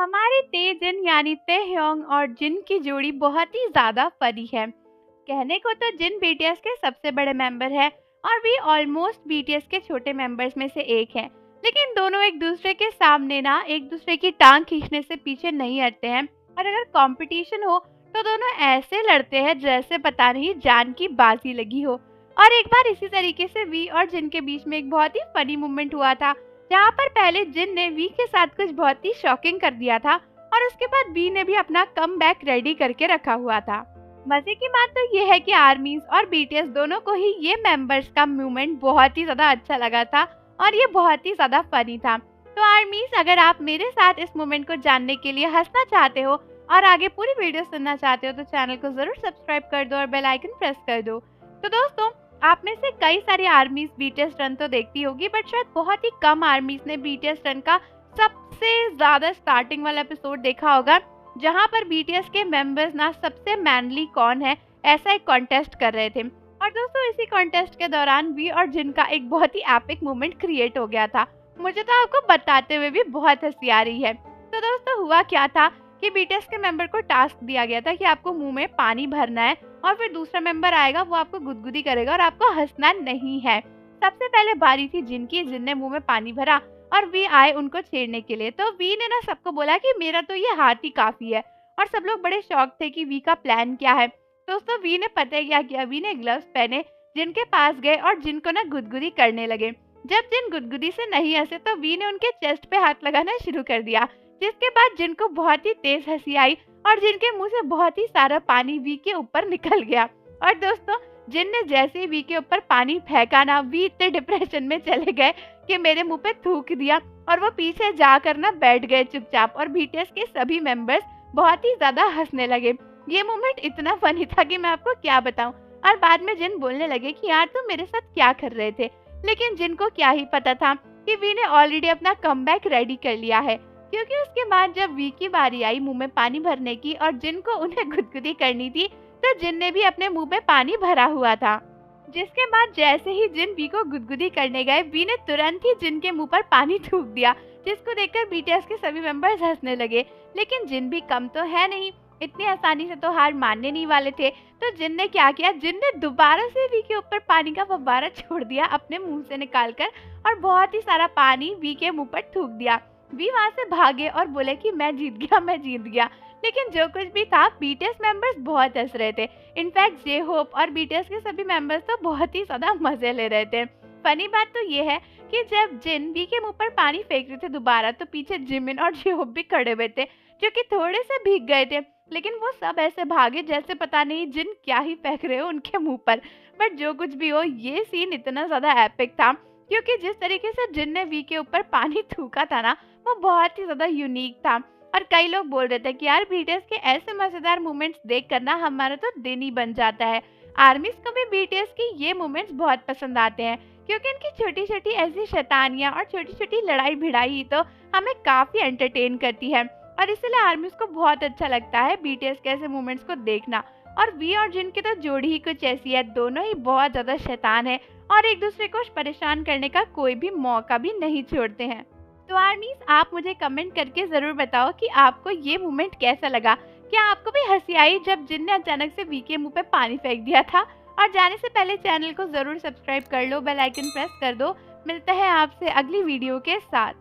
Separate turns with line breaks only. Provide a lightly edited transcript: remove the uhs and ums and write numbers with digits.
हमारे तेजिन यानी ताehyung और जिन की जोड़ी बहुत ही ज्यादा फनी है। कहने को तो जिन बीटीएस के सबसे बड़े मेंबर है और भी ऑलमोस्ट बीटीएस के छोटे मेंबर्स में से एक है, लेकिन दोनों एक दूसरे के सामने ना एक दूसरे की टांग खींचने से पीछे नहीं हटते हैं। और अगर कंपटीशन हो तो दोनों ऐसे लड़ते हैं जैसे पता नहीं जान की बाजी लगी हो। और एक बार इसी तरीके से वी और जिन के बीच में एक बहुत ही फनी मोमेंट हुआ था, जहाँ पर पहले जिन ने वी के साथ कुछ बहुत ही शॉकिंग कर दिया था और उसके बाद वी ने भी अपना कमबैक रेडी करके रखा हुआ था। मजे की बात तो ये है कि आर्मीज और बीटीएस दोनों को ही ये मेंबर्स का मूवमेंट बहुत ही ज्यादा अच्छा लगा था और ये बहुत ही ज्यादा फनी था। तो आर्मीज, अगर आप मेरे साथ इस मोमेंट को जानने के लिए हंसना चाहते हो और आगे पूरी वीडियो सुनना चाहते हो तो चैनल को जरूर सब्सक्राइब कर दो और बेल आइकन प्रेस कर दो। तो दोस्तों, आप में से कई सारी आर्मीज बीटीएस रन तो देखती होगी, बट शायद बहुत ही कम आर्मीज ने बीटीएस रन का सबसे ज्यादा स्टार्टिंग वाला एपिसोड देखा होगा, जहां पर बीटीएस के मेंबर्स ना सबसे मैनली कौन है ऐसा एक कॉन्टेस्ट कर रहे थे। और दोस्तों, इसी कॉन्टेस्ट के दौरान वी और जिन का एक बहुत ही एपिक मोमेंट क्रिएट हो गया था। मुझे तो आपको बताते हुए भी बहुत हंसी आ रही है। तो दोस्तों, हुआ क्या था कि बीटीएस के मेंबर को टास्क दिया गया था कि आपको मुंह में पानी भरना है और फिर दूसरा मेंबर आएगा, वो आपको गुदगुदी करेगा और आपको हंसना नहीं है। सबसे पहले बारी थी जिन की, जिन ने मुंह में पानी भरा और वी आए उनको छेड़ने के लिए। तो वी ने ना सबको बोला कि मेरा तो ये हाथ ही काफी है, और सब लोग बड़े शॉक थे कि वी का प्लान क्या है। दोस्तों, वी ने पता है क्या किया, वी ने ग्लव्स पहने, जिनके पास गए और जिनको ना गुदगुदी करने लगे। जब जिन गुदगुदी से नहीं हंसे तो वी ने उनके चेस्ट पे हाथ लगाना शुरू कर दिया, जिसके बाद जिनको बहुत ही तेज हंसी आई और जिनके मुंह से बहुत ही सारा पानी वी के ऊपर निकल गया। और दोस्तों, जिन ने जैसे ही वी के ऊपर पानी फेंका ना, वी इतने डिप्रेशन में चले गए कि मेरे मुंह पे थूक दिया और वो पीछे जाकर ना बैठ गए चुपचाप। और बीटीएस के सभी मेंबर्स बहुत ही ज्यादा हंसने लगे। ये मोमेंट इतना फनी था कि मैं आपको क्या बताऊं। और बाद में जिन बोलने लगे कि यार तुम मेरे साथ क्या कर रहे थे, लेकिन जिनको क्या ही पता था कि वी ने ऑलरेडी अपना कमबैक रेडी कर लिया है। क्योंकि उसके बाद जब वी की बारी आई मुंह में पानी भरने की और जिन को उन्हें गुदगुदी करनी थी, तो जिन ने भी अपने मुंह में पानी भरा हुआ था। जिसके बाद जैसे ही जिन वी को गुदगुदी करने गए, वी ने तुरंत ही जिन के मुंह पर पानी थूक दिया, जिसको देखकर बीटीएस के सभी मेंबर्स हंसने लगे। लेकिन जिन भी कम तो है नहीं, इतनी आसानी से तो हार मानने नहीं वाले थे। तो जिन ने क्या किया, जिन ने दोबारा से वी के ऊपर पानी का फव्वारा छोड़ दिया अपने मुंह से निकालकर, और बहुत ही सारा पानी वी के मुंह पर थूक दिया। वी वहां से भागे और बोले कि मैं जीत गया, मैं जीत गया। लेकिन जो कुछ भी था, बीटीएस मेंबर्स बहुत हंस रहे थे। इनफैक्ट जे होप और बीटीएस के सभी मेंबर्स तो बहुत ही ज्यादा मजे ले रहे थे। फनी बात तो ये है कि जब जिन वी के मुंह पर पानी फेंक रहे थे दोबारा, तो पीछे जिमिन और जे होप भी खड़े हुए थे, जो कि थोड़े से भीग गए थे। लेकिन वो सब ऐसे भागे जैसे पता नहीं जिन क्या ही फेंक रहे हो उनके मुंह पर। बट जो कुछ भी हो, ये सीन इतना ज्यादा एपिक था, क्योंकि जिस तरीके से जिन ने वी के ऊपर पानी थूका था ना, वो बहुत ही ज्यादा यूनिक था। और कई लोग बोल रहे थे कि यार बीटीएस के ऐसे मजेदार मोमेंट्स देख कर ना हमारा तो दिन ही बन जाता है। आर्मीज को भी बीटीएस की ये मोमेंट्स बहुत पसंद आते हैं, क्योंकि इनकी छोटी छोटी ऐसी शैतानियां और छोटी छोटी लड़ाई भिड़ाई तो हमें काफी एंटरटेन करती है। और इसलिए आर्मीज को बहुत अच्छा लगता है बीटीएस के ऐसे मोमेंट्स को देखना। और वी और जिन की तो जोड़ी ही कुछ ऐसी है, दोनों ही बहुत ज्यादा शैतान है और एक दूसरे को परेशान करने का कोई भी मौका भी नहीं छोड़ते हैं। तो आर्मीज, आप मुझे कमेंट करके जरूर बताओ कि आपको ये मोमेंट कैसा लगा। क्या आपको भी हंसी आई जब जिन ने अचानक से वी के मुंह पे पानी फेंक दिया था? और जाने से पहले चैनल को जरूर सब्सक्राइब कर लो, बेल आइकन प्रेस कर दो। मिलते हैं आपसे अगली वीडियो के साथ।